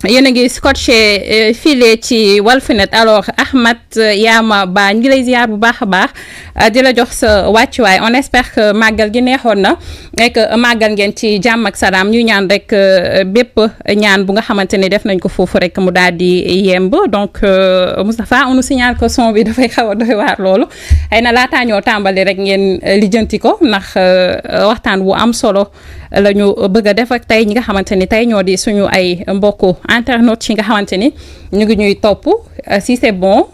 yéen a ngi scotché filé ci Walfnet alors Ahmed Yama Ba ñu ngi lay ziar bu baax a baax di la jox sa wàccuwaay on espère que màggal gi neexoon na et que màggal ngeen ci jàmm ak salaam ñu ñaan rek bépp ñaan bu nga xamante ni def nañ ko foofu rek mu daal di yemb donc Moustapha on nous signale que son bi dafay xaw a doy waar loolu xëy na laataa ñoo tàmbali rek ngeen lijjanti ko ndax waxtaan wu am solo la ñu bëgg a def ak tey ñi nga xamante ni tey ñoo di suñu ay mbokku internautes yi nga xamante ni ñu ngi ñuy topp si c'est bon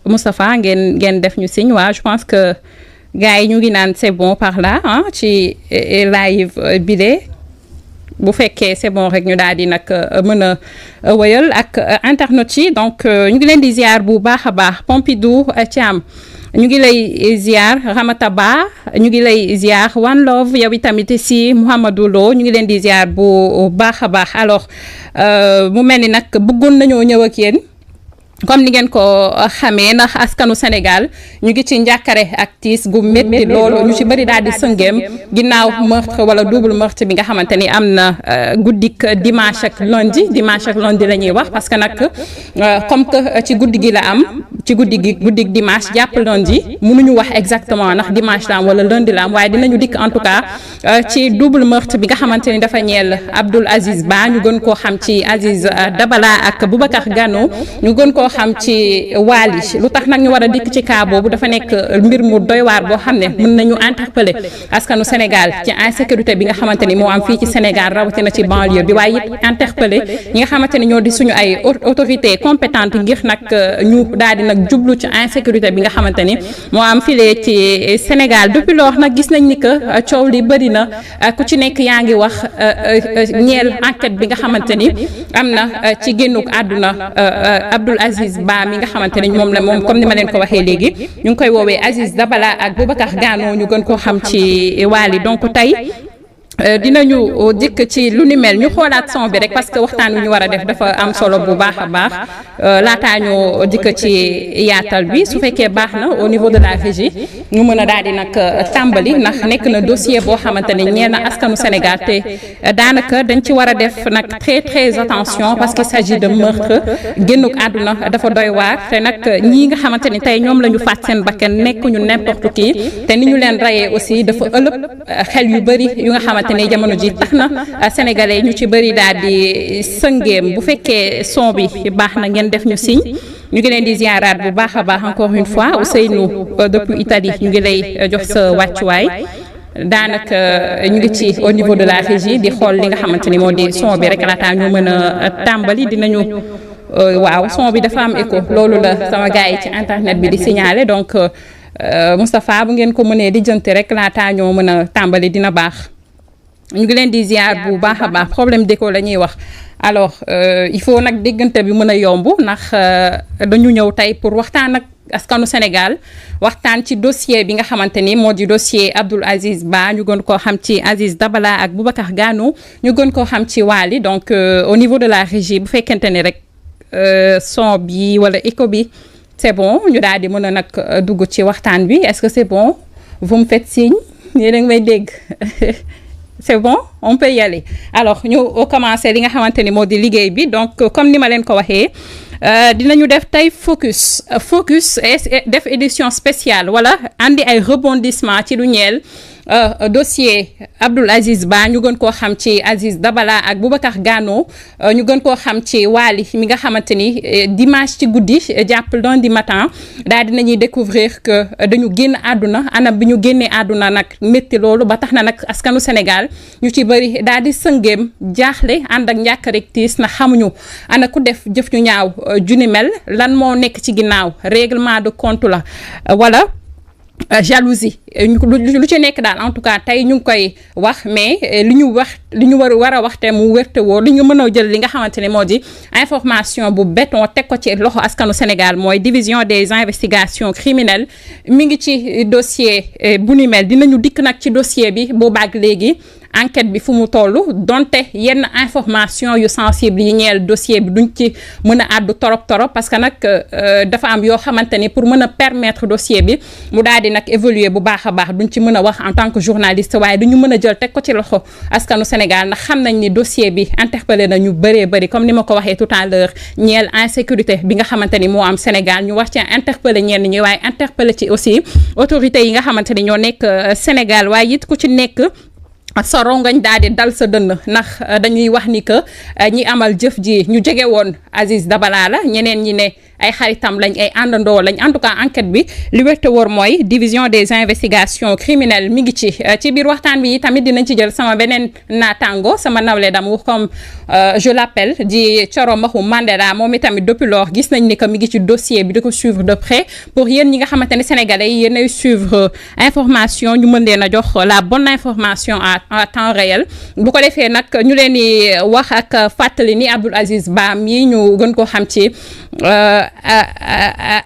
Moustapha ngeen def ñu signe waaw je pense que gars yi ñu ngi naan c'est bon par là ah ci live bile bu fekkee c'est bon rek ñu daal di nag mën a wëyal ak internautes yi donc ñu ngi leen di ziar bu baax a baax Pompidou Thiam ñu ngi lay ziar Ramata Ba ñu ngi lay ziar One Love yow itamit si Mouhamadou Lo ñu ngi leen di ziar bu baax a baax alors mu mel ni nag bëggoon nañoo ñëw ak yéen comme ni ngeen ko xamee ndax askanu Sénégal ñu ngi ci njàkkare ak tiis gu métti loolu ñu ci bëri daal di sëngeem ginnaaw meurtre wala double meurtre bi nga xamante ni am na guddik dimanche ak lundi la ñuy wax parce que nag comme que ci guddi gi la am ci guddik dimanche jàpp lundi mënuñu wax exactement ndax dimanche la am wala lundi la am waaye dinañu dikk en tout cas ci double meurtre bi nga xamante ni dafa ñeel Abdoul Aziz Ba ñu gën koo xam ci Aziz Dabala ak Boubacar Gano ñu gën koo xam ci Wally lu tax nag ñu war a dikk ci cas boobu dafa nekk mbir mu doy waar boo xam ne mën nañu interpeller askanu Sénégal ci insécurité bi nga xamante ni moo am fii ci Sénégal rawatina ci banlieue bi waaye it interpeller ñi nga xamante ni ñoo di suñu ay autorité compétente ngir nag ñu daal di nag jublu ci insécurité bi nga xamante ni moo am file ci Sénégal depuis lors nag gis nañ ni que coow li bëri na ku ci nekk yaa ngi wax ñeel enquête bi nga xamante ni am na ci génnuk àdduna Abdoul Aziz Ba mi nga xamante ni moom comme ni ma leen ko waxee léegi ñu ngi koy woowee Aziz Dabala ak Boubacar Gano ñu gën koo xam ci Wally donc tey dinañu dikk ci lu ni mel ñu xoolaat son bi rek parce que waxtaan wi ñu war a def dafa am solo bu baax a baax laataa ñu dikk ci yaatal bi su fekkee baax na au niveau de la régie ñu mën a daal di nag tàmbali ndax nekk na dossier boo xamante ni ñeel na askanu Sénégal te daanaka dañ ci war a def nag très très attention parce qu'il s'agit de meurtre génnuk àdduna dafa doy waar te nag ñii nga xamante ni tey ñoom la ñu faat seen bakkan nekkuñu n'importe qui te ni ñu leen rayee aussi dafa ëlëb xel yu bëri yu nga xamante ne jamono ji tax na sénégalais ñu ci bëri daal di sëngeem bu fekkee son bi baax na ngeen def ñu signe ñu ngi leen di ziaraat bu baax a baax encore une fois Ousseynou depuis Italie ñu ngi lay jox sa wàccuwaay daanaka ñu ngi ci au niveau de la régie di xool li nga xamante ni moo di son bi rek laataa ñu mën a tàmbali dinañu waaw son bi dafa am écho loolu la sama gars yi ci internet bi di signaler donc Moustapha bu ngeen ko mënee di jënte rek laataa ñoo mën a tàmbali dina baax ñu ngi leen di ziar bu baax a baax problème d'écho la ñuy wax alors il faut nag déggante bi mën a yomb ndax dañu ñëw tey pour waxtaan ak askanu Sénégal waxtaan ci dossier bi nga xamante ni moo di dossier Abdoul Aziz Ba ñu gën koo xam ci Aziz Dabala ak Boubacar Gano ñu gën koo xam ci Wally donc au niveau de la régie bu fekkente ni rek son bi wala écho bi c'est bon ñu daal di mën a nag dugg ci waxtaan bi est-ce que c'est bon vous me faites signe yéen a ngi may dégg c'est bon on peut y aller alors ñu commencer li nga xamante ni moo di liggéey bi donc comme ni ma leen ko waxee dinañu def tey focus def édition spéciale wala andi ay rebondissement ci lu ñeel dossier Abdoul Aziz Ba ñu gën koo xam ci Aziz Dabala ak Boubacar Gano ñu gën koo xam ci Wally mi nga xamante ni dimanche ci guddi jàpp lundi matin daal dinañuy découvrir que dañu génn àdduna anam bi ñu génnee àdduna nag métti loolu ba tax na nag askanu Sénégal ñu ci bëri daal di sëngeem jaaxle ànd ak njàkk rek tiis na xamuñu ana ku def jëf ñu ñaaw juni mel lan moo nekk ci ginnaaw règlement de compte la wala jalousie lu ci nekk daal en tout cas tey ñu ngi koy wax mais li ñu war a wax te mu wérte woo li ñu mën a jël li nga xamante ne moo di information bu béton teg ko ci loxo askanu Sénégal mooy division des investigations criminelles mi ngi ci dossier bu ni mel dinañu dikk nag ci dossier bi boobaag léegi enquête bi fu mu toll donte yenn information yu sensible yi ñeel dossier bi duñ ci mën a àddu torop parce que nag dafa am yoo xamante ni pour mën a permettre dossier bi mu daal di nag évoluer bu baax a baax duñ ci mën a wax en tant que journaliste waaye duñu mën a jël teg ko ci loxo askanu Sénégal ndax xam nañ ni dossier bi interpellé na ñu bëree bëri comme ni ma ko waxee tout à l'heure ñeel insécurité bi nga xamante ni moo am Sénégal ñu war ci interpellé ñenn ñi waaye interpellé ci aussi autorités yi nga xamante ni ñoo nekk Sénégal waaye it ku ci nekk sa rongañ daal di dal sa dënn ndax dañuy wax ni que ñi amal jëf ji ñu jege woon Aziz Dabala la ñeneen ñi ne ay xaritam lañ ay àndandoo lañ en tout cas enquête bi li wér te wóor mooy division des investigations criminelles mi ngi ci biir waxtaan bi tamit dinañ ci jël sama beneen naataango sama nawle d'amour comme je l'appelle di Thioro Mahou Mandela moom itamit depuis lors gis nañ ni que mi ngi ci dossier bi di ko suivre de près pour yéen ñi nga xamante ne sénégalais yi yéenay suivre information ñu mën leen a jox la bonne information à temps réel bu ko defee nag ñu leen di wax ak fàttali ni Abdoul Aziz Ba mi ñu gën koo xam ci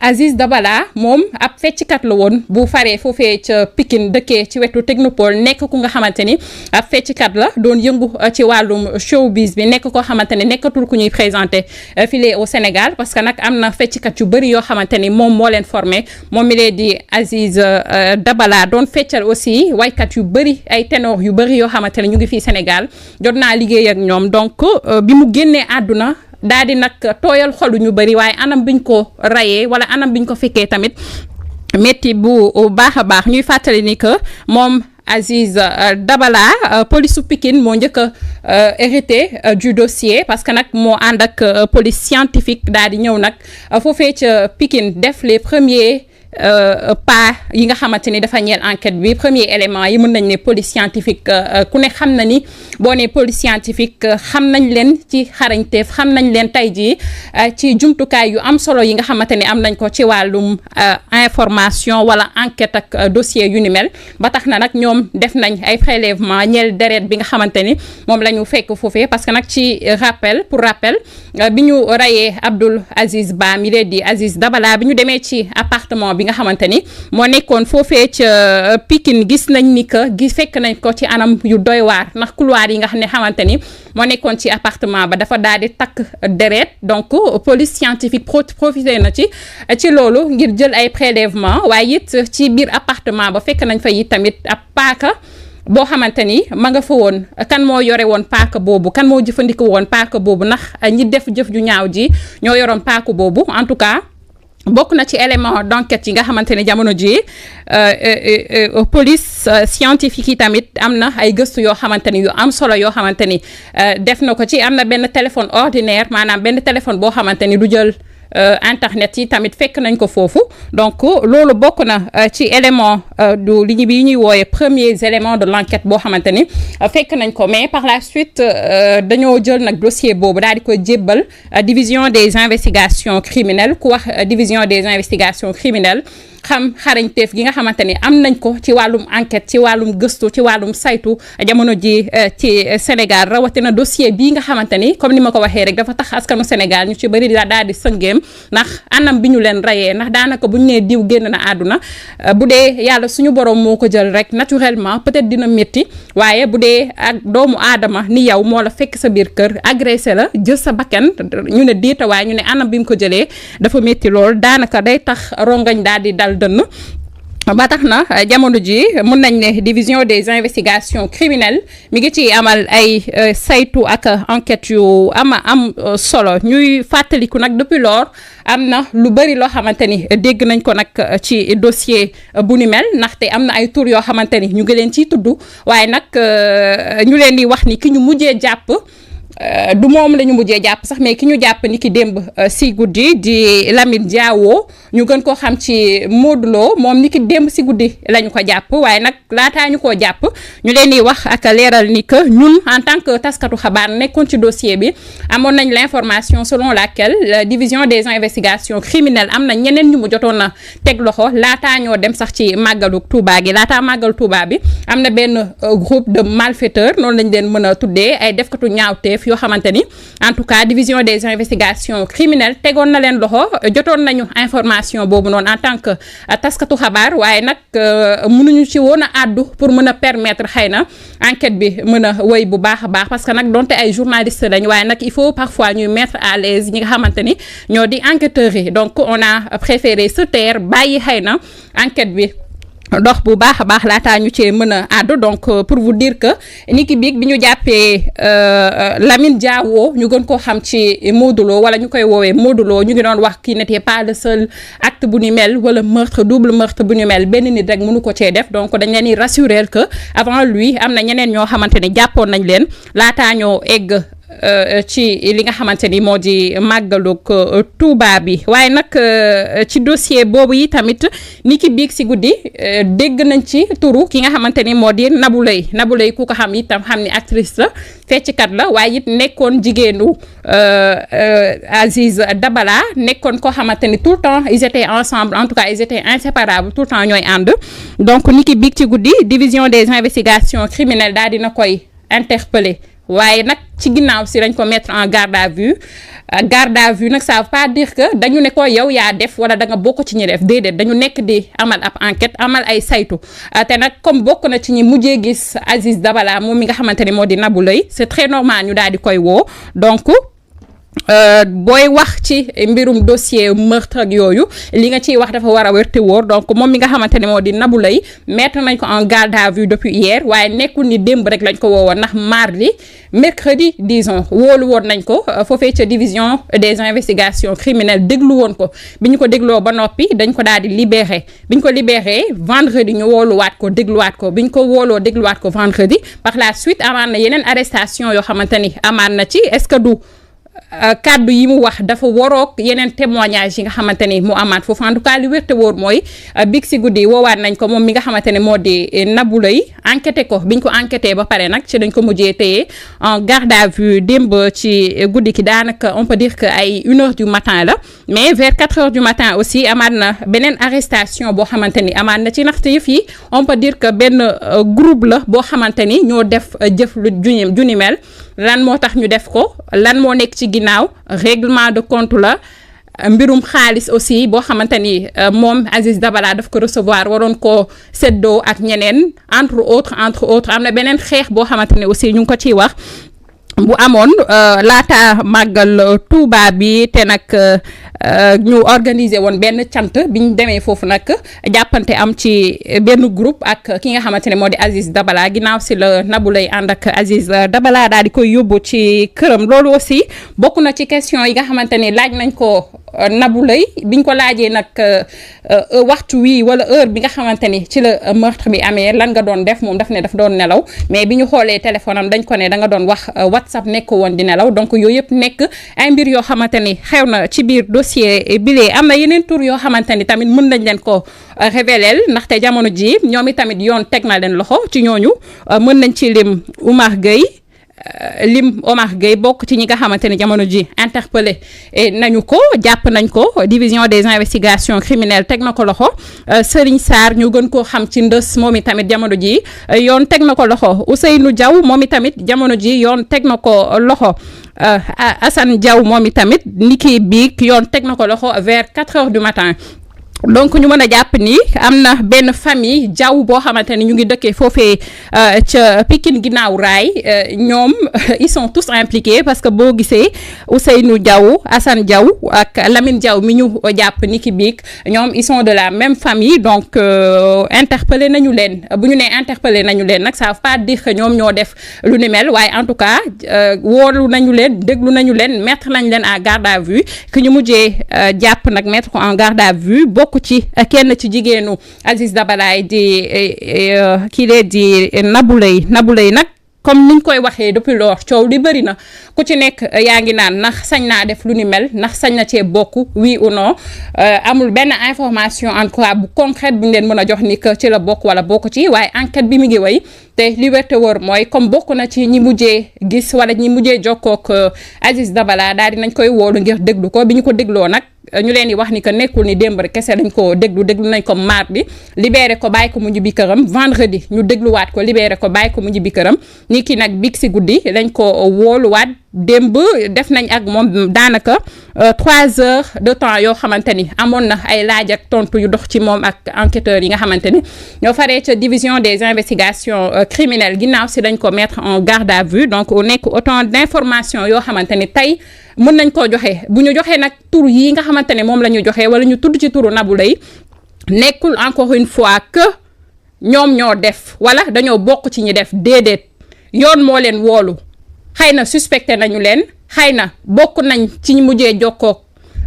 Aziz Dabala moom ab fecckat la woon bu faree foofee ca Pikine dëkkee ci wetu Technopole nekk ku nga xamante ni ab fecckat la doon yëngu ci wàllum showbiz bi nekk koo xamante ni nekkatul ku ñuy présenté file au Sénégal parce que nag am na fecckat yu bëri yoo xamante ni moom moo leen formé moom mi lee di Aziz Dabala doon feccal aussi waykat yu bëri ay ténor yu bëri yoo xamante ne ñu ngi fii Sénégal jot naa liggéey ak ñoom donc bi mu génnee àdduna daal di nag tooyal xolu ñu bëri waaye anam biñ ko rayee wala anam biñ ko fekkee tamit métti bu baax a baax ñuy fàttali ni que moom Aziz Dabala police su Pikine moo njëkk a hérité du dossier parce que nag moo ànd ak police scientifique daal di ñëw nag foofee ca Pikine def les premiers pas yi nga xamante ni dafa ñeel enquête bi premier élément yi mën nañ ne police scientifique ku ne xam na ni boo ne police scientifique xam nañ leen ci xarañteef xam nañ leen tey jii ci jumtukaay yu am solo yi nga xamante ni am nañ ko ci wàllum information wala enquête ak dossier yu ni mel ba tax na nag ñoom def nañ ay prélèvement ñeel deret bi nga xamante ni moom la ñu fekk foofee parce que nag ci pour rappel bi ñu rayee Abdoul Aziz Ba mi lee di Aziz Dabala bi ñu demee ci appartement bi nga xamante ni moo nekkoon foofee ca Pikine gis nañ ni que fekk nañ ko ci anam yu doy waar ndax couloir yi nga xam ne xamante ni moo nekkoon ci appartement ba dafa daal di takk deret donc police scientifique profité na ci loolu ngir jël ay prélèvement waaye it ci biir appartement ba fekk nañ fa it tamit ab paaka boo xamante ni ma nga fa woon kan moo yore woon paaka boobu kan moo jëfandikoo woon paaka boobu ndax ñi def jëf ju ñaaw ji ñoo yoroon paaka boobu en tout cas bokk na ci élément d'enquête yi nga xamante ne jamono ji police scientifique yi tamit am na ay gëstu yoo xamante ni yu am solo yoo xamante ni def na ko ci am na benn téléphone ordinaire maanaam benn téléphone boo xamante ni du jël internet yi tamit fekk nañ ko foofu donc loolu bokk na ci élément du li bi ñuy wooye premiers éléments de l'enquête boo xamante ni fekk nañ ko mais par la suite dañoo jël nag dossier boobu daal di ko jébbal division des investigations criminelles ku wax division des investigations criminelles xam xarañteef gi nga xamante ni am nañ ko ci wàllum enquête ci wàllum gëstu ci wàllum saytu jamono ji ci Sénégal rawatina dossier bii nga xamante ni comme ni ma ko waxee rek dafa tax askanu Sénégal ñu ci bëri daal di sëngeem ndax anam bi ñu leen rayee ndax daanaka bu ñu nee diw génn na àdduna bu dee yàlla suñu borom moo ko jël rek naturellement peut-être dina métti waaye bu dee ak doomu aadama ni yow moo la fekk sa biir kër agressé la jël sa bakkan ñu ne diita waaye ñu ne anam bi mu ko jëlee dafa métti lool daanaka day tax rongañ daal di dal dënn ba tax na jamono ji mun nañ ne division des investigations criminelles mi ngi ci amal ay saytu ak enquête yu am solo ñuy fàttaliku nag depuis lors am na lu bëri loo xamante ni dégg nañ ko nag ci dossier bu ni mel ndaxte am na ay tur yoo xamante ni ñu ngi leen ciy tudd waaye nag ñu leen di wax ni ki ñu mujjee jàpp du moom la ñu mujjee jàpp sax mais ki ñu jàpp ni ki démb si guddi di Lamine Diawo ñu gën koo xam ci Modou Lo moom ni ki démb si guddi la ñu ko jàpp waaye nag laataa ñu koo jàpp ñu leen di wax ak leeral ni que ñun en tant que taskatu xabaar nekkoon ci dossier bi amoon nañ l'information selon laquelle la division des investigations criminelles am na ñeneen ñu mu jotoon na teg loxo laataa ñoo dem sax ci màggalu Touba gi laataa màggalu Touba bi am na benn groupe de malfaiteurs noonu lañ leen mën a tuddee ay defkatu ñaawteef yoo xamante ni en tout cas division des investigations criminelles tegoon na leen loxo jotoon nañu information information boobu noonu en tant que taskatu xabaar waaye nag mënuñu ci woon a àddu pour mën a permettre xëy na enquête bi mën a wéy bu baax a baax parce que nag donte ay journalistes lañ waaye nag il faut parfois ñuy mettre à l'aise ñi nga xamante ni ñoo di enquêteurs yi donc on a préféré se taire bàyyi xëy na enquête bi dox bu baax a baax laataa ñu cee mën a àddu donc pour vous dire que ni ki biig bi ñu jàppee Lamine Diawo ñu gën koo xam ci Modou Lo wala ñu koy woowee Modou Lo ñu ngi doon wax kii n'était pas le seul acte bu ni mel wala meurtre double meurtre bu ni mel benn nit rek mënu ko cee def donc dañ leen di rassurer que avant lui am na ñeneen ñoo xamante ne jàppoon nañ leen laataa ñoo egg ci li nga xamante ni moo di màggalug Touba bi waaye nag ci dossier boobu yi tamit ni ki biig si guddi dégg nañ ci turu ki nga xamante ni moo di Nabou Leye ku ko xam itam xam ni actrice la fecckat la waaye it nekkoon jigéenu Aziz Dabala nekkoon koo xamante ni tout le temps ils étaient ensemble en tout cas ils étaient inséparables tout le temps ñooy ànd donc ni ki biig ci guddi division des investigations criminelles daal dina koy interpeller waaye nag ci ginnaaw si dañ ko mettre en garde à vue nag ça veut pas dire que dañu ne ko yow yaa def wala da nga bokk ci ñi def déedéet dañu nekk di amal ab enquête amal ay saytu te nag comme bokk na ci ñi mujjee gis Aziz Dabala moom mi nga xamante ne moo di Nabou Leye c'est très normal ñu daal di koy woo donc booy wax ci mbirum dossier meurtre ak yooyu li nga ciy wax dafa war a wér te wóor donc moom mi nga xamante ne moo di Nabou Leye mettre nañ ko en garde à vue depuis hier waaye nekkul ni démb rek lañ ko woowoon ndax mercredi disons wóolu woon nañ ko foofee ca division des investigations criminelles déglu woon ko bi ñu ko dégloo ba noppi dañ ko daal di libéré bi ñu ko libéré vendredi ñu wóoluwaat ko dégluwaat ko bi ñu ko wóoloo dégluwaat ko vendredi par la suite amaan na yeneen arrestation yoo xamante ni amaan na ci est-ce que du kàddu yi mu wax dafa waroog yeneen témoignage yi nga xamante ni mu amaat foofu en tout cas li wér te wóor mooy big si guddi woowaat nañ ko moom mi nga xamante ne moo di Nabou Leye enquêté ko biñ ko enquêté ba pare nag ci dañ ko mujjee téye en garde à vue démb ci guddi ki daanaka on peut dire que ay 1h du matin la mais vers 4h du matin aussi amaat na beneen arrestation boo xamante ni amaat na ci ndaxte yëf yi on peut dire que benn groupe la boo xamante ni ñoo def jëf lu juni mel lan moo tax ñu def ko lan moo nekk ci ginnaaw règlement de compte la mbirum xaalis aussi boo xamante ni moom Aziz Dabala daf ko recevoir waroon koo séddoo ak ñeneen entre autres am na beneen xeex boo xamante ne aussi ñu ngi ko ciy wax bu amoon laata màggal Touba bi te nag ñu organiser woon benn cant bi ñu demee foofu nag jàppante am ci benn groupe ak ki nga xamante ne moo di Aziz Dabala ginnaaw si la Nabou Leye ànd ak Aziz Dabala daal di koy yóbbu ci këram loolu aussi bokk na ci question yi nga xamante ni laaj nañ ko Nabou Leye biñ ko laajee nag waxtu wi wala heure bi nga xamante ni ci la meurtre bi amee lan nga doon def moom daf ne daf doon nelaw mais bi ñu xoolee téléphone am dañ ko ne da nga doon wax WhatsApp nekk woon di nelaw donc yooyu yëpp nekk ay mbir yoo xamante ni xew na ci biir dossier bilee am na yeneen tur yoo xamante ni tamit mën nañ leen ko révéler ndaxte jamono ji ñoom i tamit yoon teg na leen loxo ci ñooñu mën nañ ci lim Omar Gueye bokk ci ñi nga xamante ni jamono ji interpellé nañu ko jàpp nañ ko division des investigations criminelles teg na ko loxo Serigne Sarr ñu gën koo xam ci ndës moom i tamit jamono ji yoon teg na ko loxo Ousseynou Diaw moom i tamit jamono ji yoon teg na ko loxo Assane Diaw moom i tamit niki biig yoon teg na ko loxo vers 4h du matin donc ñu mën a jàpp ni am na benn famille Diaw boo xamante ni ñu ngi dëkkee foofee ca Pikine ginnaaw raay ñoom ils sont tous impliqués parce que boo gisee Ousseynou Diaw Assane Diaw ak Lamine Diaw mi ñu jàpp ni ki biig ñoom ils sont de la même famille donc interpellé nañu leen bu ñu nee interpellé nañu leen nag ça veut pas dire que ñoom ñoo def lu ni mel waaye en tout cas woolu nañu leen déglu nañu leen mettre nañ leen en garde à vue que ñu mujjee jàpp nag mettre ko en garde à vue bokk ci kenn ci jigéenu Aziz Dabala di kii lee di Nabou Leye nag comme niñ koy waxee depuis lors coow li bëri na ku ci nekk yaa ngi naan ndax sañ naa def lu ni mel ndax sañ na cee bokk oui ou non amul benn information en tout cas bu concrète bu ñu leen mën a jox ni que ci la bokk wala bokk ci waaye enquête bi mi ngi wéy te li wér te wóor mooy comme bokk na ci ñi mujjee gis wala ñi mujjee jokkook Aziz Dabala daal di nañ koy wóolu ngir déglu ko bi ñu ko dégloo nag ñu leen di wax ni que nekkul ni démb rek kese dañ ko déglu nañ ko mardi libéré ko bàyyi ko mu ñibbi këram vendredi ñu dégluwaat ko libéré ko bàyyi ko mu ñibbi këram ni ki nag big si guddi dañ ko wóoluwaat démb def nañ ak moom daanaka 3 heures de temps yoo xamante ni amoon na ay laaj ak tontu yu dox ci moom ak enquêteurs yi nga xamante ni ñoo faree ca division des investigations criminelles ginnaaw si dañ ko mettre en garde à vue donc nekk autant d'informations yoo xamante ni tey mën nañ koo joxe bu ñu joxee nag tur yi nga xamante ne moom la ñu joxe wala ñu tudd ci turu Nabou Leye nekkul encore une fois que ñoom ñoo def wala dañoo bokk ci ñi def déedéet yoon moo leen woolu xëy na suspecté nañu leen xëy na bokk nañ ci ñi mujjee jokkoog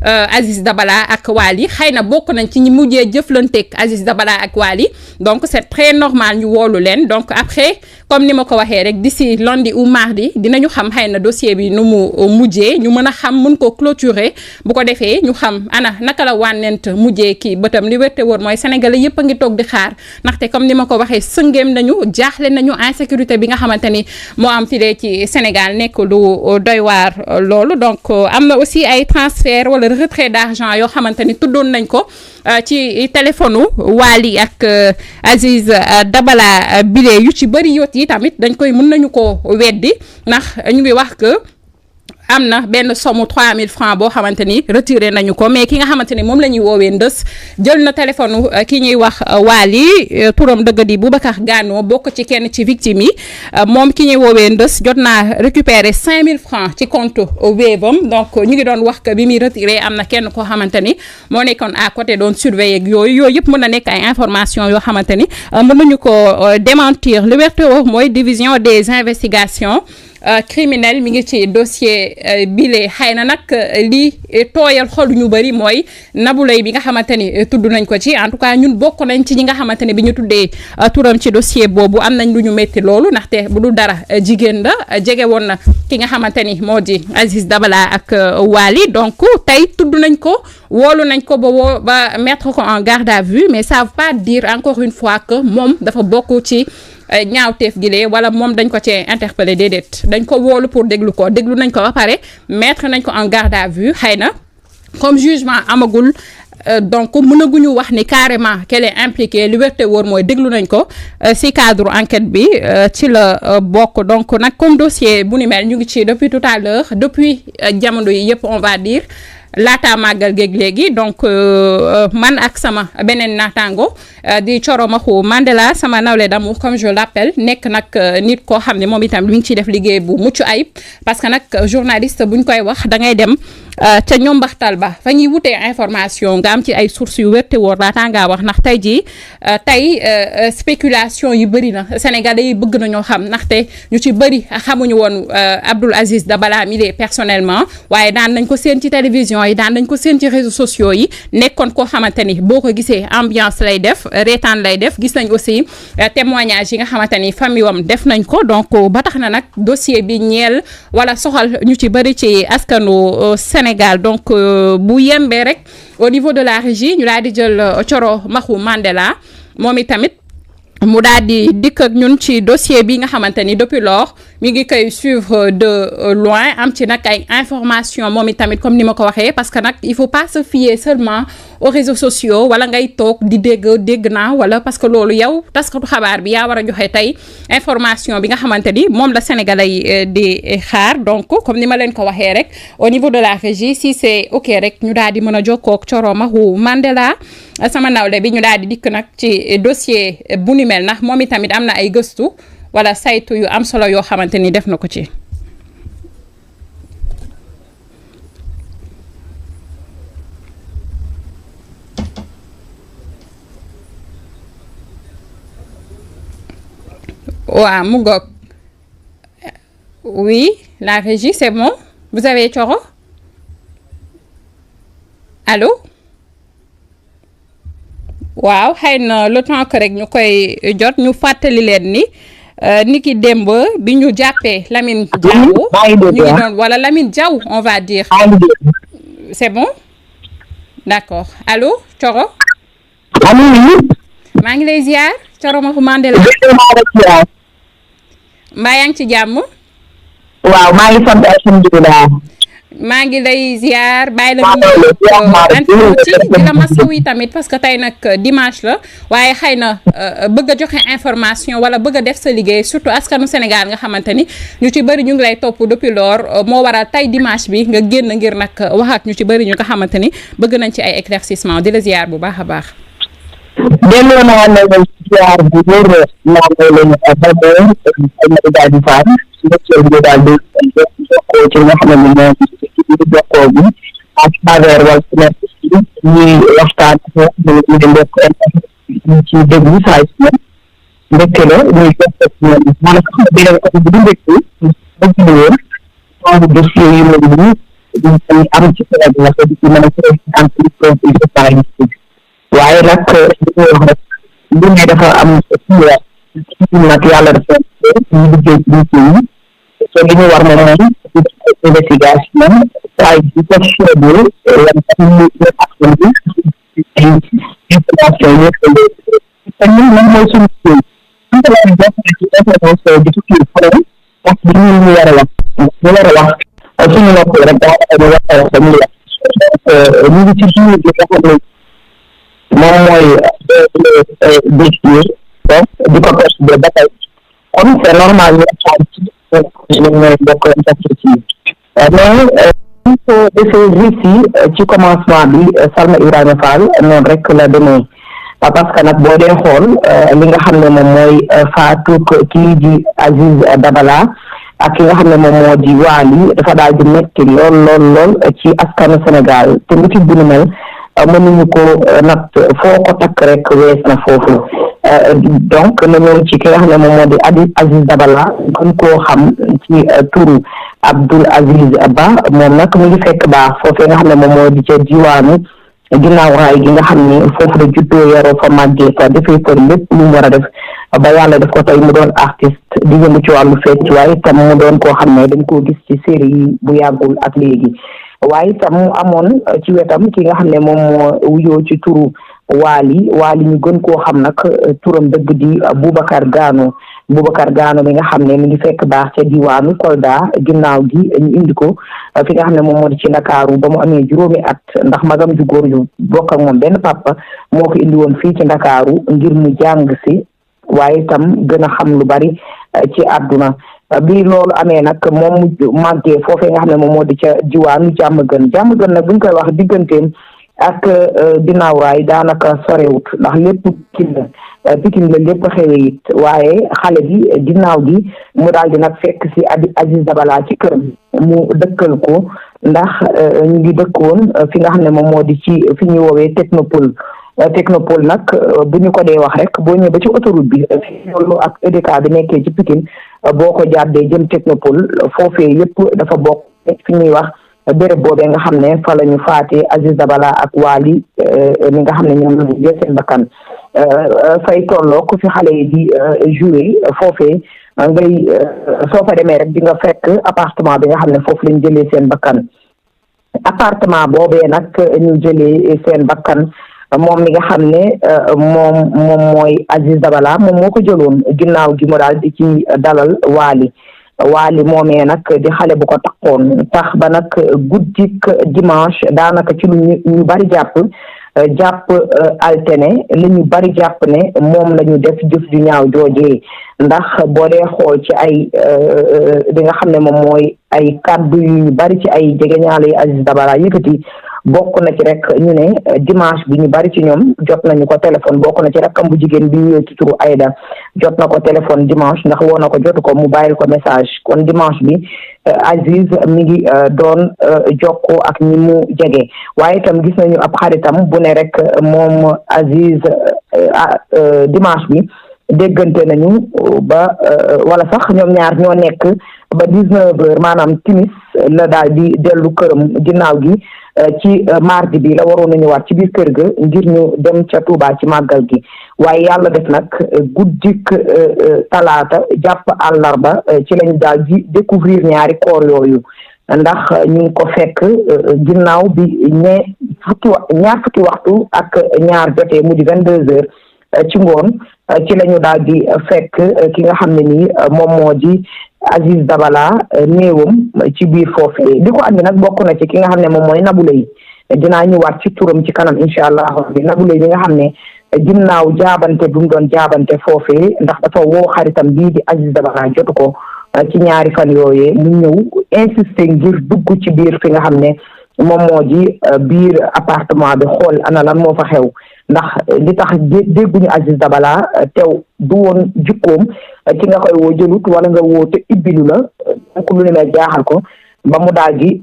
Aziz Dabala ak Wali xëy na bokk nañ ci ñi mujjee jëflanteeg Aziz Dabala ak Wali donc c'est très normal ñu woolu leen donc après comme ni ma ko waxee rek d'ici lundi ou mardi dinañu xam xëy na dossier bi nu mu mujjee ñu mën a xam mën ko clôturer bu ko defee ñu xam naka la wànnent mujjee kii bëtam li wérte wóor mooy sénégalais yëpp a ngi toog di xaar ndaxte comme ni ma ko waxee sëngeem nañu jaaxle nañu insécurité bi nga xamante ni moo am file ci Sénégal nekk lu doy waar loolu donc am na aussi ay transfert wala retrait d'argent yoo xamante ni tuddoon nañ ko ci téléphone Wali ak Aziz Dabala bile yu ci bëri yoot yi tamit dañ koy mën nañu ko weddi ndax ñu ngi wax que am na benn somme 3000 francs boo xamante ni retiré nañu ko mais ki nga xamante ni moom la ñuy woowee ndës jël na téléphone ki ñuy wax Wali turam dëgg di Boubacar Gano bokk ci kenn ci victime yi moom ki ñuy woowee ndës jot naa récupérer 5000 francs ci compte Wave am donc ñu ngi doon wax que bi muy retiré am na kenn koo xamante ni moo nekkoon à côté doon surveiller ak yooyu yëpp mën na nekk ay information yoo xamante ni mën nañu ko démentir li wérte mooy division des investigations criminel mi ngi ci dossier bile xëy na nag lii tooyal xol ñu bëri mooy Nabou Leye bi nga xamante ni tudd nañ ko ci en tout cas ñun bokk nañ ci ñi nga xamante ne bi ñu tuddee turam ci dossier boobu am nañ lu ñu métti loolu ndaxte bu dul dara jigéen la jege woon na ki nga xamante ni moo di Aziz Dabala ak Wali donc tey tudd nañ ko woolu nañ ko ba mettre ko en garde à vue mais ça veut pas dire encore une fois que moom dafa bokk ci ñaawteef gi lee wala moom dañ ko cee interpellé déedéet dañ ko woolu pour déglu nañ ko ba pare mettre nañ ko en garde à vue xëy na comme jugement amagul donc mënaguñu wax ni carrément qu'elle est impliquée li wérte wóor mooy déglu nañ ko ci cadre enquête bi ci la bokk donc nag comme dossier bu ni mel ñu ngi ci depuis tout à l'heure depuis jamono yi yëpp on va dire laataa màggal géeg léegi donc man ak sama beneen naataango di Coro Maxu Mandela sama nawle d'amour comme je l'appelle nekk nag nit koo xam ne moom itam mi ngi ciy def liggéey bu mucc ayib parce que nag journaliste buñ koy wax da ngay dem ca ñombaxtal ba fa ñuy wutee information nga am ci ay sources yu wérte wóor laataa ngaa wax ndax tey jii spéculation yu bëri na Sénégalais yi bëgg nañoo xam ndaxte ñu ci bëri xamuñu woon Abdoul Aziz Dabala mi personnellement waaye daan nañ ko seen ci télévision yi daan nañ ko seen ci réseaux sociaux yi nekkoon koo xamante ni boo ko gisee ambiance lay def reetaan lay def gis nañ aussi témoignage yi nga xamante ni famille wam def nañ ko donc ba tax na nag dossier bi ñeel wala soxal ñu ci bëri ci askanu Sénégal donc bu yembee rek au niveau de la régie ñu daal di jël Coro Maxu Mandela moom itamit mu daal di dikk ak ñun ci dossier bi nga xamante ni depuis lors mi ngi koy suivre de loin am ci nag ay information moom itamit comme ni ma ko waxee parce que nag il faut pas se fier seulement aux réseaux sociaux wala ngay toog di dégg naa wala parce que loolu yow taskatu xabaar bi yaa war a joxe tey information bi nga xamante ni moom la Sénégalais di xaar donc comme ni ma leen ko waxee rek au niveau de la régie si c'est ok rek ñu daal di mën a jokkoo ak Coro Maxu Mandela sama nawle bi ñu daal di dikk nag ci dossier bu ni mel ndax moom itamit am na ay gëstu wala saytu yu am solo yoo xamante ni def na ko ci. waaw mu ngoog oui la régie c'est bon vous avez Coro allô. waaw xëy na le temps que rek ñu koy jot ñu fàttali leen ni niki démb bi ñu jàppee Lamine Diaw ñu ngi doon wala Lamine Diaw on va dire c'est bon d'accord allô Coro maa ngi lay ziar Coro Maxu Mandela mbaa yaa ngi ci jàmm waaw maa ngi sant alhamdulilah maa ngi lay ziar bàyyi la nga tuuti di la masawu yi tamit parce que tey nag dimanche la waaye xëy na bëgg a joxe information wala bëgg a def sa liggéey surtout askanu Sénégal nga xamante ni ñu ci bëri ñu ngi lay topp depuis lors moo waral tey dimanche bi nga génn ngir nag wax ak ñu ci bëri ñu nga xamante ni bëgg nañ ci ay éclaircissement di la ziar bu baax a baax. delloo naa la ziar bu wóor naa la di faam ñu daal di jokkoo ci nga xam ne moom di jokkoo bi à travers wala ñuy waxtaan ñu di mbokk ñu ci déglu saa yi mbégte la ñuy jokkoo maanaam sax beneen côté bi du mbégte bëgg na woon sans dossier yu mel nii ñu am ci Sénégal di ci mën a président waaye nag li ñuy wax rek lu ne dafa am nag yàlla dafa ñu liggéey ci liggéey te li ñu war moom mooy investigation waaye di ko seetlu yan ñu askan bi ay information yi te ñun moom mooy suñu liggéey ante la ñu bokk ci information di tukki fore wax bi ñu war a wax suñu nopp rek daa ñu wax dañu wax ñu ngi ci suñu li nga xam ne moom mooy dossier donc di ko percevoir ba tey kon c'est normal ñu xaar ci ñoom ñooy bokk ci mais il faut defee récit ci commencement bi Salma Ibrahima Fall noonu rek la demee parce que nag boo dee xool li nga xam ne moom mooy faatu kii di Aziz Dabala ak ki nga xam ne moom moo di Wally dafa daal di metti lool ci askanu Sénégal te muti bu nu mel mënuñu ko natt foo ko takk rek wees na foofu donc na ñëw ci ki nga xam ne moom moo di Aziz Dabala gën koo xam ci turu Abdoul Aziz Ba moom nag mu ngi fekk baax foofee nga xam ne moom moo di ca diwaanu ginnaaw raay gi nga xam ni foofu la juddoo yaroo fa màggee fa defee ko lépp lu mu war a def ba yàlla def ko tey mu doon artiste di yëngu ci wàllu fecc waaye itam mu doon koo xam ne dañ koo gis ci série yi bu yàggul ak léegi waaye itam mu amoon ci wetam ki nga xam ne moom moo wuyoo ci turu Wally ñu gën koo xam nag turam dëgg di Boubacar Gano mi nga xam ne mu ngi fekk baax ca diwaanu Kolda ginnaaw gi ñu indi ko fi nga xam ne moom moo di ci Ndakaaru ba mu amee juróomi at ndax magam ju góor ju bokk ak moom benn papa moo ko indi woon fii ci Ndakaaru ngir mu jàng si waaye itam gën a xam lu bari ci àdduna bi loolu amee nag moom mu màggee foofee nga xam ne moom moo di ca diwaanu jàmm gën nag buñ koy wax digganteem ak ginnaaw raay daanaka sorewut ndax lépp Pikine la lépp xewe it waaye xale bi ginnaaw gi mu daal di nag fekk si Aziz Dabala ci këram mu dëkkal ko ndax ñu ngi dëkkoon fi nga xam ne moom moo di ci fi ñuy woowee Technopole nag bu ñu ko dee wax rek boo ñëwee ba ci autoroute bi loolu ak EDK bi nekkee ci Pikine boo ko jàddee jëm Technopole foofee yëpp dafa bokk fi ñuy wax béréb boobee nga xam ne fa la ñu faatee Aziz Dabala ak Wally mi nga xam ne ñoom lañu jël seen bakkan fay tolloo ku fi xale yi di jouer foofee ngay soo fa demee rek di nga fekk appartement bi nga xam ne foofu lañu jëlee seen bakkan appartement boobee nag ñu jëlee seen bakkan moom mi nga xam ne moom mooy Aziz Dabala moom moo ko jëloon ginnaaw gi mu daal di ci dalal Wally moomee nag di xale bu ko taxoon tax ba nag guddik dimanche daanaka ci lu ñu bari jàpp altene li ñu bari jàpp ne moom la ñu def jëf ju ñaaw joojee ndax boo dee xool ci ay di nga xam ne moom mooy ay kàddu yu ñu bari ci ay jegeñaale yi Aziz Dabala yëkkati bokk na ci rek ñu ne dimanche bi ñu bari ci ñoom jot nañu ko téléphone bokk na ci rakkam bu jigéen bi ci turu Aïda jot na ko téléphone dimanche ndax woo na ko jotu ko mu bàyyil ko message kon dimanche bi Aziz mi ngi doon jokkoo ak ñi mu jege waaye itam gis nañu ab xaritam bu ne rek moom Aziz dimanche bi déggante nañu ba wala sax ñoom ñaar ñoo nekk ba 19h maanaam timis la daal di dellu këram ginnaaw gi ci mardi bi la waroon nañu waat ci biir kër ga ngir ñu dem ca Touba ci màggal gi waaye yàlla def nag guddik talaata jàpp àllarba ci lañ daal di découvrir ñaari koor yooyu ndax ñu ngi ko fekk ginnaaw bi ñaar fukki waxtu ak ñaar jotee mu di 22h ci ngoon ci lañu daal di fekk ki nga xam ne nii moom moo di Aziz Dabala néewam ci biir foofee li ko andi nag bokk na ci ki nga xam ne moom mooy Nabou Leye dinaa ñëwaat ci turam ci kanam incha allah rabbi Nabou Leye bi nga xam ne ginnaaw jaabante bu mu doon jaabante foofee ndax dafa woo xaritam bii di Aziz Dabala jotu ko ci ñaari fan yooyee mu ñëw insister ngir dugg ci biir fi nga xam ne moom moo ji biir appartement bi xool ana lan moo fa xew ndax li tax dégguñu Aziz Dabala teew du woon jikkoom ki nga koy woo jëlut wala nga woo te ibbilu la donc lu ne la jaaxal ko ba mu daal di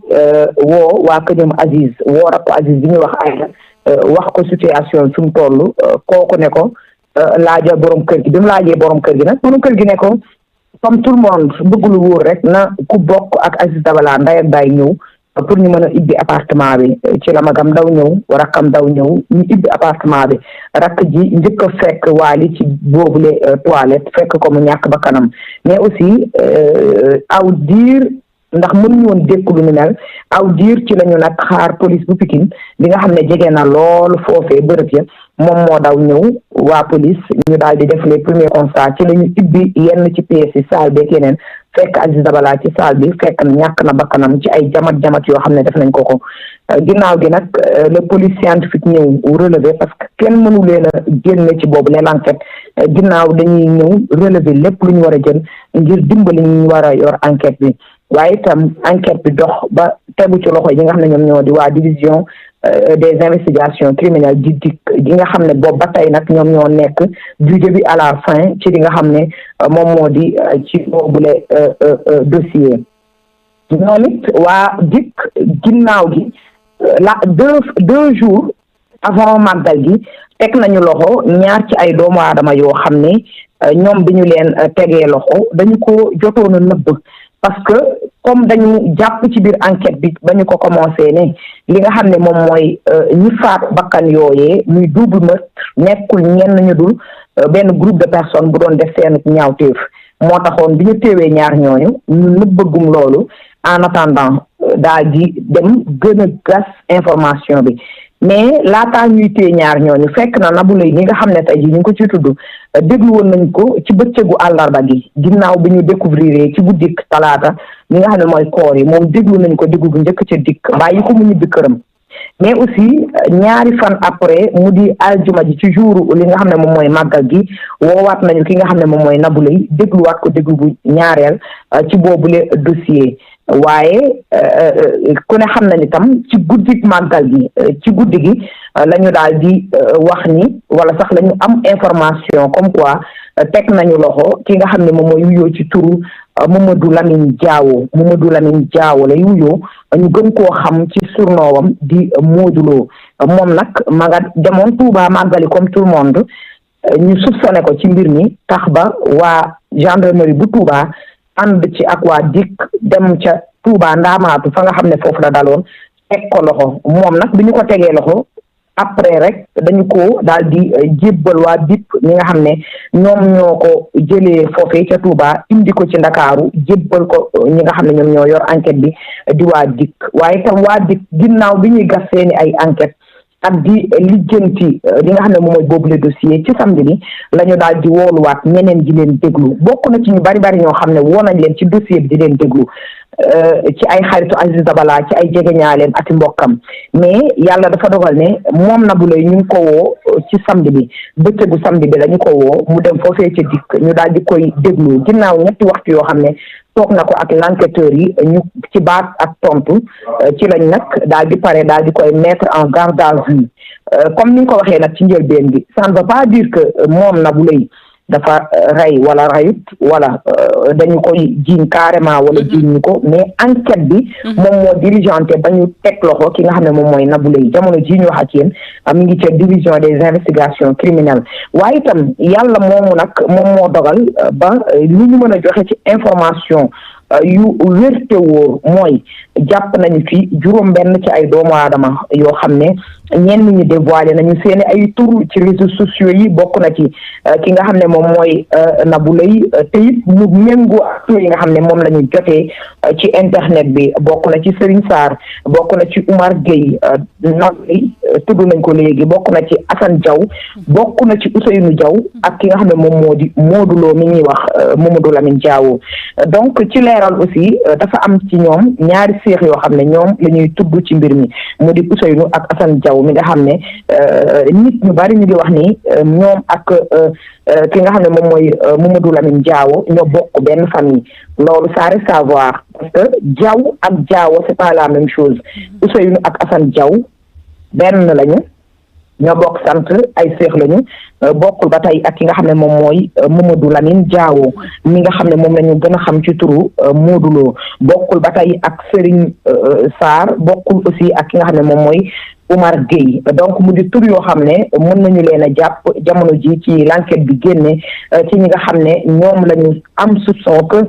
woo waa këñam Aziz woo rakk ko Aziz bi ñuy wax Aïda wax ko situation fi mu toll kooku ne ko laaja borom kër gi bi mu laajee borom kër gi nag borom kër gi ne ko comme tout le monde bëgg lu wóor rek na ku bokk ak Aziz Dabala ndey ak baay ñëw pour ñu mën a ibbi appartement bi ci la magam daw ñëw rakkam daw ñëw ñu ibbi appartement bi rakk ji njëkk a fekk waali ci boobule toilette fekk ko mu ñàkk ba kanam mais aussi aw diir ndax mënuñu woon dékku lu ni mel aw diir ci la ñu nag xaar police bu Pikine bi nga xam ne jege na loolu foofee bërëb ya moom moo daw ñëw waa police ñu daal di def les premiers constats ci la ñu ibbi yenn ci pièces yi salle beeg yeneen fekk Aziz Dabala ci salle bi fekk ñàkk na bakkanam ci ay jamat yoo xam ne def nañ ko ginnaaw gi nag le police scientifique ñëw relevé parce que kenn mënu leen a génne ci boobu leen enquête ginnaaw dañuy ñëw relevé lépp lu ñu war a jël ngir dimbali ñu war a yor enquête bi waaye itam enquête bi dox ba tegu ci loxo yi nga xam ne ñoom ñoo di waa division des investigations criminelles di DIC gi nga xam ne boobu ba tey nag ñoom ñoo nekk du début à la fin ci li nga xam ne moom moo di ci boobule dossier ñoom it waa DIC ginnaaw gi la deux jours avant màggal gi teg nañu loxo ñaar ci ay doomu aadama yoo xam ne ñoom bi ñu leen tegee loxo dañu ko jotoon a nëbb parce que comme dañu jàpp ci biir enquête bi ba ñu ko commencé ne li nga xam ne moom mooy ñi faat bakkan yooyee muy double meurtre nekkul ñenn ñu dul benn groupe de personnes bu doon def seen ñaawteef moo taxoon bi ñu téewee ñaar ñooñu ñu nëbbagum loolu en attendant daal di dem gën a gas information bi mais laataa ñuy téye ñaar ñooñu fekk na Nabou Leye ñi nga xam ne tey jii ñu ngi ko ci tudd déglu woon nañ ko ci bëccëgu àllarba gi ginnaaw bi ñu découvrir ci guddik talaata ñi nga xam ne mooy koor yi moom déglu nañ ko déglu bu njëkk ca dikk bàyyi ko mu ñibbi këram mais aussi ñaari fan après mu di aljuma ji ci jour li nga xam ne moom mooy màggal gi woowaat nañu ki nga xam ne moom mooy Nabou Leye dégluwaat ko déglu bu ñaareel ci boobule dossier waaye ku ne xam na ni tam ci guddi màggal gi ci guddi gi la ñu daal di wax ni wala sax la ñu am information comme quoi teg nañu loxo ki nga xam ne moom mooy wuyoo ci turu Mamadou Lamine Diawo la wuyoo ñu gën koo xam ci surnoowam di Modou Lo moom nag ma nga demoon Touba màggali comme tout le monde ñu soupçonné ko ci mbir mi tax ba waa gendarmerie bu Touba ànd ci ak waa DIC dem ca Touba Ndaamaatu fa nga xam ne foofu la daloon teg ko loxo moom nag bi ñu ko tegee loxo après rek dañu ko daal di jébbal waa DIC ñi nga xam ne ñoom ñoo ko jëlee foofee ca Touba indi ko ci Ndakaaru jébbal ko ñi nga xam ne ñoom ñoo yor enquête bi di waa DIC waaye tam waa DIC ginnaaw bi ñuy gas seeni ay enquête ak di lijjanti li nga xam ne moom mooy boobule dossier ci samedi bi la ñu daal di wooluwaat ñeneen di leen déglu bokk na ci ñu bari ñoo xam ne woo nañ leen ci dossier bi di leen déglu ci ay xaritu Aziz Dabala ci ay jegeñaaleem ati mbokkam mais yàlla dafa dogal ne moom Nabou Leye ñu ngi ko woo ci samedi bi bëccëgu samedi bi la ñu ko woo mu dem foofee ca DIC ñu daal di koy déglu ginnaaw ñetti waxtu yoo xam ne toog na ko ak l'enquêteur yi ñu ci baat ak tontu ci lañ nag daal di pare daal di koy mettre en garde à vue comme ni nga ko waxee nag ci njëlbeen bi ça ne veut pas dire que moom Nabou Leye dafa rey wala rayut wala dañu koy jiiñ carrément wala jiiñ ñu ko mais enquête bi moom moo diligenté ba ñu teg loxo ki nga xam ne moom mooy Nabou Leye jamono ji ñu wax ak yéen mi ngi ca division des investigations criminelles waaye itam yàlla moomu nag moom moo dogal ba li ñu mën a joxe ci information yu wérte wóor mooy jàpp nañu fi juróom-benn ci ay doomu aadama yoo xam ne ñenn ñi dévoilé nañu seeni ay tur ci réseaux sociaux yi bokk na ci ki nga xam ne moom mooy Nabou Leye te it mu méngoo ak tur yi nga xam ne moom la ñu jotee ci internet bi bokk na ci Serigne Sarr bokk na ci Oumar Gueye Nabou Leye tudd nañ ko léegi bokk na ci Assane Diaw bokk na ci Ousseynou Diaw ak ki nga xam ne moom moo di Modou Lo mi ñuy wax Mamadou Lamine Diawo donc ci leeral aussi dafa am ci ñoom ñaari seex yoo xam ne ñoom la ñuy tudd ci mbir mi mu di Ousseynou ak Assane Diaw mi nga xam ne nit ñu bari ñu di wax ni ñoom ak ki nga xam ne moom mooy Mamadou Lamine Diawo ñoo bokk benn famille loolu ça reste à voir parce que Diaw ak Diawo c'est pas la même chose Ousseynou ak Assane Diaw benn lañu ñoo bokk sant ay seex lañu bokkul ba tey ak ki nga xam ne moom mooy Mamadou Lamine Diawo mi nga xam ne moom la ñu gën a xam ci turu Modou Lo bokkul ba tey ak Serigne Sarr bokkul aussi ak ki nga xam ne moom mooy Oumar Gueye donc mu di tur yoo xam ne mën nañu leen a jàpp jamono ji ci l'enquête bi génne ci ñi nga xam ne ñoom la ñu am soupçon que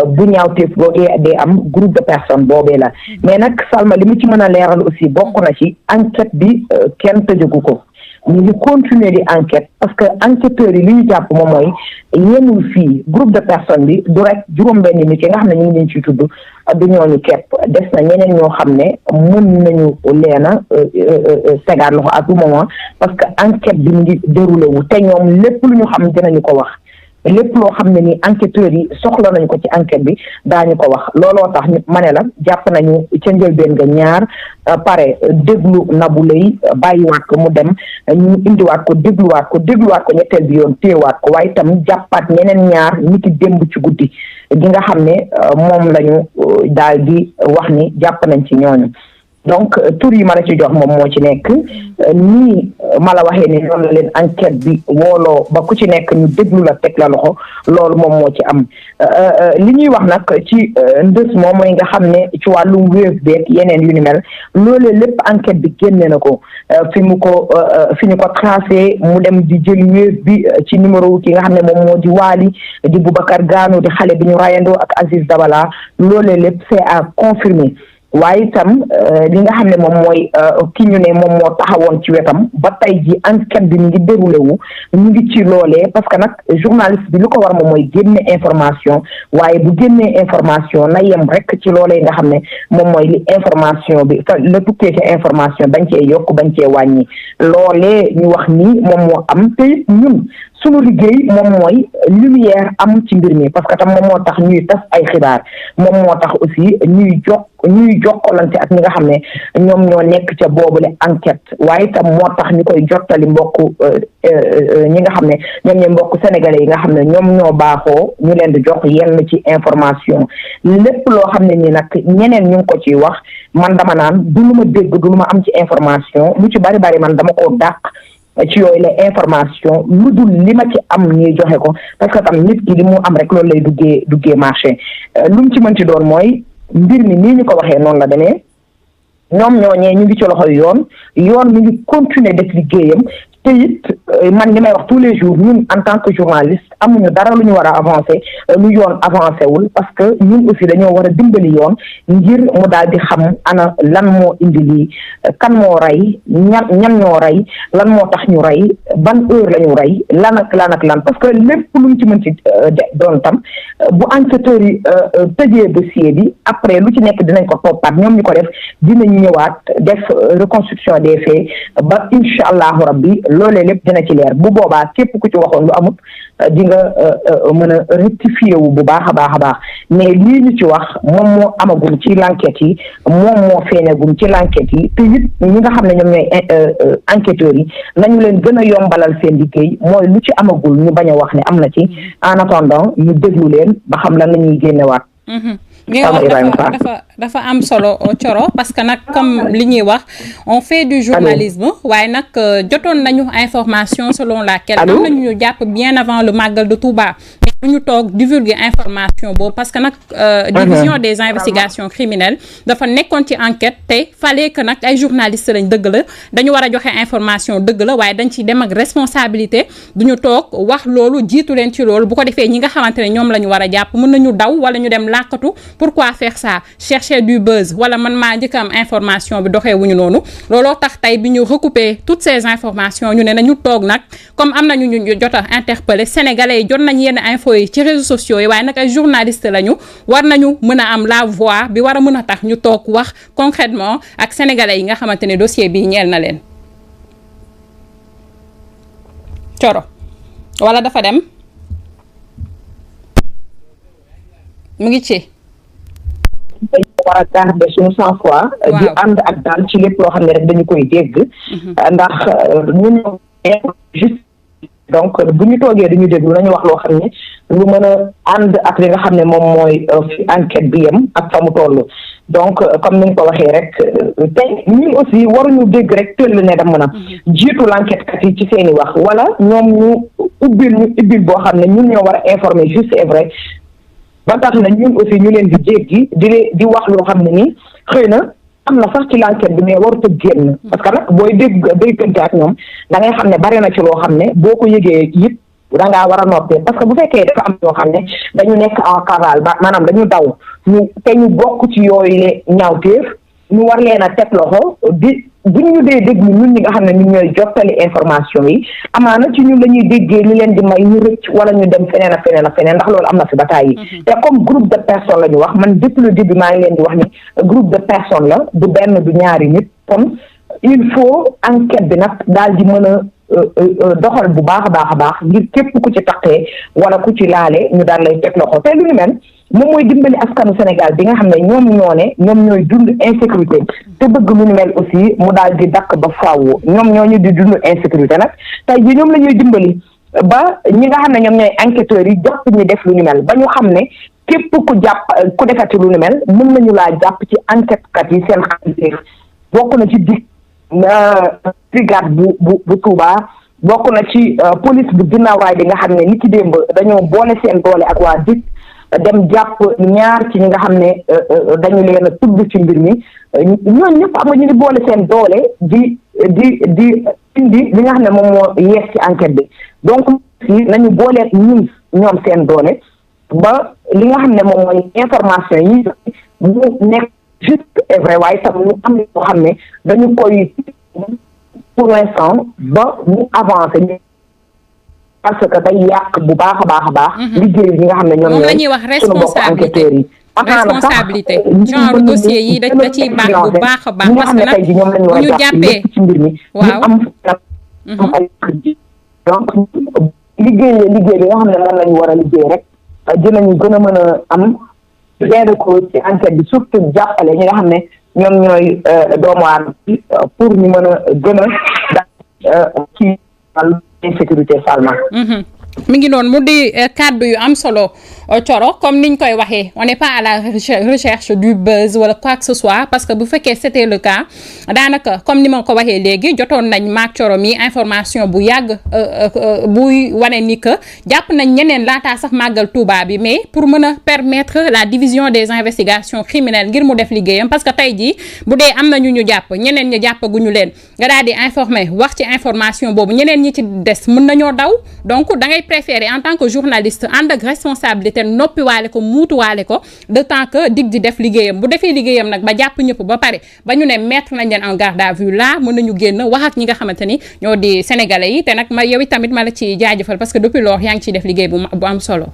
bu ñaawteef boogee dee am groupe de personnes boobee la mais nag Salma li mu ci mën a leeral aussi bokk na ci enquête bi kenn tëjagu ko ñu ngi continuer di enquête parce que enquêteurs yi li ñu jàpp moom mooy yemul fii groupe de personnes bi du rek juróom-benn nit yi nga xam ne ñu ngi leen ciy tudd du ñooñu képp des na ñeneen ñoo xam ne mën nañu leena tegaat loxo à tout moment parce que enquête bi mu ngi déroulé wu te ñoom lépp lu ñu xam dinañu ko wax lépp loo xam ne ni enquêteurs yi soxla nañu ko ci enquête bi daañu ko wax looloo tax ñu ma ne la jàpp nañu ca njëlbeen nga ñaar pare déglu Nabou Leye bàyyiwaat ko mu dem ñu indiwaat ko dégluwaat ko ñetteel bi yoon téewaat ko waaye itam jàppaat ñeneen ñaar nit ki démb ci guddi gi nga xam ne moom lañu daal di wax ni jàpp nañ ci ñooñu donc tur yi ma la ci jox moom moo ci nekk nii ma la waxee ni noonu la leen enquête bi wooloo ba ku ci nekk ñu déglu la teg la loxo loolu moom moo ci am li ñuy wax nag ci ndës moom mooy nga xam ne ci wàllum wéef beeg yeneen yu ni mel loolee lépp enquête bi génne na ko fi ñu ko tracé mu dem di jël wéef bi ci numéro ki nga xam ne moom moo di Waly di Boubacar Gano di xale bi ñu rayandoo ak Aziz Dabala loolee lépp c'est à confirmer waaye itam li nga xam ne moom mooy ki ñu ne moom moo taxawoon ci wetam ba tey ji enquête bi ñu ngi déroulé wu ñu ngi ci loolee parce que nag journaliste bi lu ko war moom mooy génne information waaye bu génnee information na yem rek ci loolee nga xam ne moom mooy li information bi la tukkee ci information bañ cee yokk bañ cee wàññi loolee ñu wax ni moom moo am te it ñun suñu liggéey moom mooy lumière am ci mbir mi parce que tam moom moo tax ñuy tas ay xibaar moom moo tax aussi ñuy jokkalante ak ñi nga xam ne ñoom ñoo nekk ca boobule enquête waaye itam moo tax ñu koy jottali mbokku ñi nga xam ne ñoom ñooy mbokku sénégalais yi nga xam ne ñoom ñoo baaxoo ñu leen di jox yenn ci information lépp loo xam ne ni nag ñeneen ñu ngi ko ciy wax man dama naan du lu ma dégg du lu ma am ci information lu ci bari man dama ko dàq ci yooyu la information lu dul li ma ci am ñuy joxe ko parce que tam nit ki li mu am rek loolu lay duggee marché lu mu ci mën ci doon mooy mbir mi nii ñu ko waxee noonu la demee ñoom ñooñee ñu ngi ci loxoy yoon mi ngi continuer def liggéeyam te it man li may wax tous les jours ñun en tant que journaliste amuñu dara lu ñu war a avancer lu yoon avancé wul parce que ñun aussi dañoo war a dimbali yoon ngir mu daal di xam ana lan moo indi lii kan moo rey ñan ñoo rey lan moo tax ñu rey ban heure la ñu rey lan ak lan parce que lépp lu ñu ci mën ci doon tam bu enquêteurs yi tëjee dossier bi après lu ci nekk dinañ ko toppaat ñoom ñu ko def dinañ ñëwaat def reconstruction des faits ba incha allahu rabbi loolee lépp dina ci leer bu boobaa képp ku ci waxoon lu amut di nga mën a rectifier wu bu baax a baax mais lii ñu ci wax moom moo amagum ci l'enquête yi moom moo feeñagum ci l'enquête yi te it ñi nga xam ne ñoom ñooy enquêteurs yi nañu leen gën a yombalal seen liggéey mooy lu ci amagul ñu bañ a wax ne am na ci en attendant ñu déglu leen ba xam lan la ñuy génnewaat. li nga wax dafa am solo Thioro parce que nag comme li ñuy wax on fait du journalisme waaye nag jotoon nañu information selon laquelle am nañu ñu jàpp bien avant le Magal de Touba bu ñu toog divulguer information boobu parce que nag division des investigations criminelles dafa nekkoon ci enquête te fallait que nag ay journalistes lañ dëgg la dañu war a joxe information dëgg la waaye dañ ciy dem ak responsabilité du ñu toog wax loolu jiitu leen ci loolu bu ko defee ñi nga xamante ne ñoom la ñu war a jàpp mën nañu daw wala ñu dem làkkatu pourquoi faire ça chercher du buzz wala man maa njëkk am information bi doxee wuñu noonu looloo tax tey bi ñu recouper toutes ces informations ñu ne nañu toog nag comme am nañu ñu jot a interpeller sénégalais yi jot nañ yenn info yi ci réseaux sociaux yi waaye nag ay journalistes lañu war nañu mën a am la voix bi war a mën a tax ñu toog wax concrètement ak sénégalais yi nga xamante ne dossier bi ñeel na leen. Coro wala dafa dem mu ngi ci. dañu war a garder suñu sang-froid di ànd ak daal ci lépp loo xam ne rek dañu koy dégg ndax ñun juste donc bu ñu toogee dañu déglu nañu wax loo xam ne lu mën a ànd ak li nga xam ne moom mooy fi enquête bi yem ak fa mu toll donc comme ni nga ko waxee rek tey ñun aussi waruñu dégg rek tëll ne da mën a jiitu l'enquête kat yi ci seen i wax wala ñoom ñu ubbil boo xam ne ñun ñoo war a informer juste et vrai ba tax na ñun aussi ñu leen di jéggi di wax loo xam ne nii xëy na am na sax ci l'enquête bi mais warut a génn parce que nag booy déggante ak ñoom da ngay xam ne bari na ci loo xam ne boo ko yëgee it da ngaa war a noppee parce que bu fekkee dafa am ñoo xam ne dañu nekk en cavale maanaam dañu daw ñu bokk ci yooyu ñaawteef ñu war leen a teg loxo bu ñu dee déglu ñun ñi nga xam ne ñun ñooy jottali information yi amaana ci ñun la ñuy déggee ñu leen di may ñu rëcc wala ñu dem feneen ak feneen ndax loolu am na fi bataay yi te comme groupe de personnes la ñu wax man depuis le début maa ngi leen di wax ni groupe de personnes la du benn du ñaari nit kon il faut enquête bi nag daal di mën a doxal bu baax a baax ngir képp ku ci taqee wala ku ci laale ñu daal lay teg loxo te lu ñu mel moom mooy dimbali askanu Sénégal bi nga xam ne ñoom ñooy dund insécurité te bëgg lu ñu mel aussi mu daal di dakk ba faaw ñoom ñooñu di dund insécurité nag tey jii ñoom la ñuy dimbali ba ñi nga xam ne ñoom ñooy enquêteurs yi jàpp ñi def lu ñu mel ba ñu xam ne képp ku defati lu ñu mel mën nañu laa jàpp ci enquête kat yi seen xaalis bokk na ci brigade bu Touba bokk na ci police bu ginnaaw raay bi nga xam ne ni ki démb dañoo boole seen doole ak waa DIC dem jàpp ñaar ci ñi nga xam ne dañu leen a tudd ci mbir mi ñooñu ñëpp am nga ñu ngi boole seen doole di indi li nga xam ne moom moo yees ci enquête bi donc si nañu booleet ñoom seen doole ba li nga xam ne moom mooy information yi mu nekk juste et vrai waaye tam ñu am loo xam ne dañu koy pour l'instant ba mu avancé parce que day yàq bu baax a baax liggéey yi nga xam ne ñoom moom la ñuy wax responsabilité responsabilité genre dossier yi da ciy baax bu baax a baax parce que nag bu ñu jàppee ci mbir mi waaw donc liggéey bi nga xam ne moom la ñu war a liggéey rek dinañu gën a mën a am leer ko ci enquête bi surtout jàppale ñi nga xam ne ñoom ñooy doomu aadama pour ñu mën a gën a ci wàllu insécurité Salma. mi ngi noonu mu di kàddu yu am solo Thioro comme niñ koy waxee on n'est pas à la recherche du buzz wala quoi que ce soit parce que bu fekkee c'était le cas daanaka comme ni ma ko waxee léegi jotoon nañ maak Thioro mi information bu yàgg buy wane ni que jàpp nañ ñeneen laataa sax màggal Touba bi mais pour mën a permettre la division des investigations criminelles ngir mu def liggéeyam parce que tey jii bu dee am na ñu jàpp ñeneen ñi jàppaguñu leen nga daal di informer wax ci information boobu ñeneen ñi ci des mën nañoo daw donc da ngay préférer en tant que journaliste ànd ak responsabilité noppi waale ko muutu waale ko de temps que dig di def liggéeyam bu defee liggéeyam nag ba jàpp ñëpp ba pare ba ñu ne mettre nañ leen en garde à vue là mën nañu génn wax ak ñi nga xamante ni ñoo di sénégalais yi te nag ma yow tamit ma la ci jaajëfal parce que depuis lors yaa ngi ciy def liggéey bu am solo.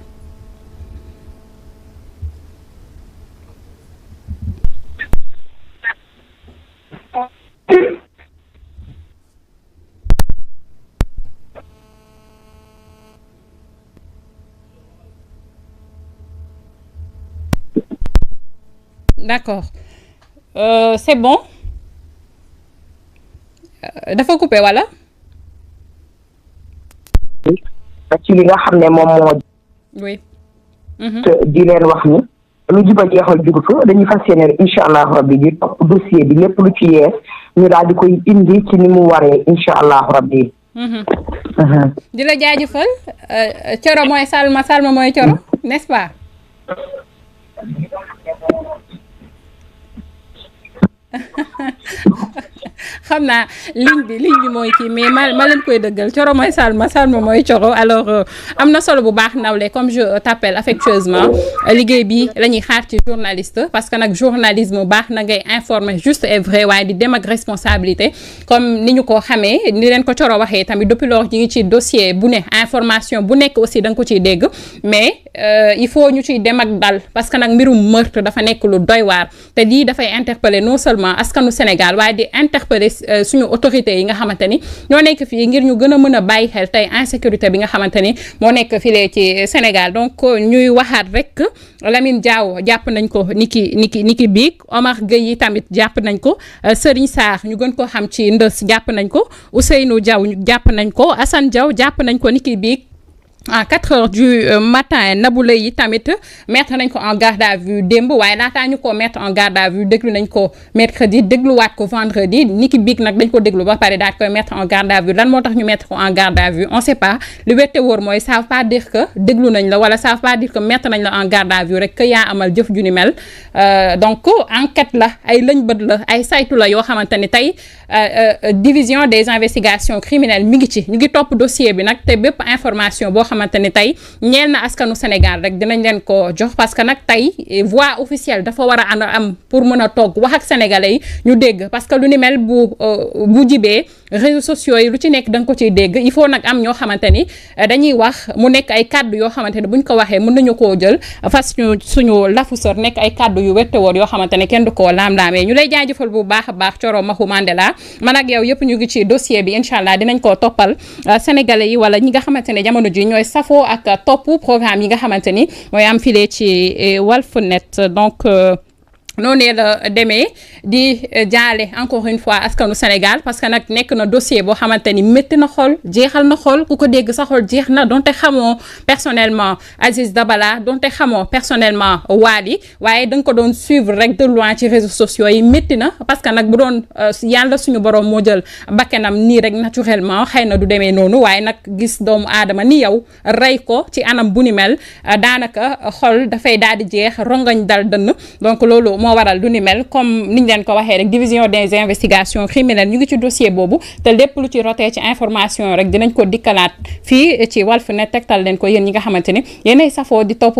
D'accord c'est bon dafa coupé wala. ci li nga xam ne moom moo. oui. di leen wax ni lu juba jeexal jugu fa dañuy fas yéene incha allah rabbi di topp dossier bi lépp lu ci yees ñu daal di koy indi ci ni mu waree incha allah rabbi. di la jaajëfal Thioro mooy Salma Salma mooy Thioro n'est-ce pas. xam naa ligne bi mooy kii mais ma leen koy dëggal Thioro mooy Salma mooy Thioro alors am na solo bu baax nawle comme je t'appelle affectueusement liggéey bi la ñuy xaar ci journaliste parce que nag journalisme baax na ngay informer juste et vrai waaye di dem ak responsabilité comme ni ñu ko xamee ni leen ko Thioro waxee tamit depuis lors ñu ngi ci dossier bu ne information bu nekk aussi da nga ko ciy dégg mais il faut ñu ciy dem ak dal parce que nag mbirum meurtre dafa nekk lu doy waar te lii dafay interpeller non seulement askanu Sénégal waaye di interpeller suñu autorités yi nga xamante ni ñoo nekk fii ngir ñu gën a mën a bàyyi xel tey insécurité bi nga xamante ni moo nekk file ci Sénégal. Donc ñuy waxaat rek Lamine Diaw jàpp nañ ko niki biig Omar Gueye yi tamit jàpp nañ ko Serigne Sarr ñu gën ko xam ci Ndës jàpp nañ ko Ousseynou Diaw jàpp nañ ko Assane Diaw jàpp nañ ko niki biig à 4 heures du matin Naboulaye yi tamit mettre nañ ko en garde à vue démb waaye laataa ñu ko mettre en garde à vue déglu nañ ko mercredi dégluwaat ko vendredi niki biig nag dañ ko déglu ba pare daal koy mettre en garde à vue lan moo tax ñu mettre ko en garde à vue on sait pas li wette wóor mooy ça veut pas dire que déglu nañ la wala ça veut pas dire que mettre nañ la en garde à vue rek que yaa amal jëf ju ni mel donc enquête la ay lëñbët la ay saytu la yoo xamante ni tey division des investigations criminelles mi ngi ci ñu ngi topp dossier bi nag te bépp information boo xamante ni tey ñeel na askanu Sénégal rek dinañ leen ko jox parce que nag tey voix officielle dafa war a am pour mën a toog wax ak sénégalais yi ñu dégg parce que lu ni mel bu jibee réseaux sociaux yi lu ci nekk da nga ko ciy dégg il faut nag am ñoo xamante ni dañuy wax mu nekk ay kàddu yoo xamante ni buñ ko waxee mën nañu koo jël fas suñu lafu sër nekk ay kàddu yu wette woon yoo xamante ne kenn du koo laam-laamee ñu lay jaajëfal bu baax a baax Thioro Mahou Mandela man ak yow yëpp ñu ngi ci dossier bi incha allah dinañ koo toppal sénégalais yi wala ñi nga xamante ne jamono ji ñooy safoo ak topp programme yi nga xamante ni mooy am file ci Walfnet donc noonu la demee di jaale encore une fois askanu Sénégal parce que nag nekk na dossier boo xamante ni métti na xol jeexal na xol ku ko dégg sa xol jeex na donte xamoo personnellement Aziz Dabala donte xamoo personnellement Wally waaye da nga ko doon suivre rek de loin ci réseaux sociaux yi métti na parce que nag bu doon yàlla suñu borom moo jël bakkanam nii rek naturellement xëy na du demee noonu waaye nag gis doomu aadama ni yow rey ko ci anam bu ni mel daanaka xol dafay daal di jeex rongañ dal dënn donc loolu moo waral du ni mel comme niñ leen ko waxee rek division des investigations criminelles ñu ngi ci dossier boobu te lépp lu ci rotee ci information rek dinañ ko dikkalaat fii ci Walfnet tegtal leen ko yéen ñi nga xamante ni yéenay safoo di topp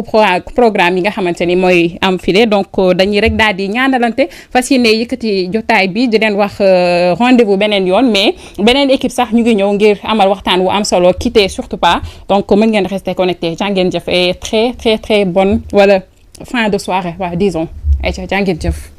programme yi nga xamante ni mooy am file donc dañuy rek daal di ñaanalante fas yéene yëkkati jotaay bi di leen wax rendez-vous beneen yoon mais beneen équipe sax ñu ngi ñëw ngir amal waxtaan wu am solo quittez surtout pas donc mën ngeen rester connecté jàngeen jëf et très très très bonne wala fin de soirée waaw disons. Ayca jàngeen jëf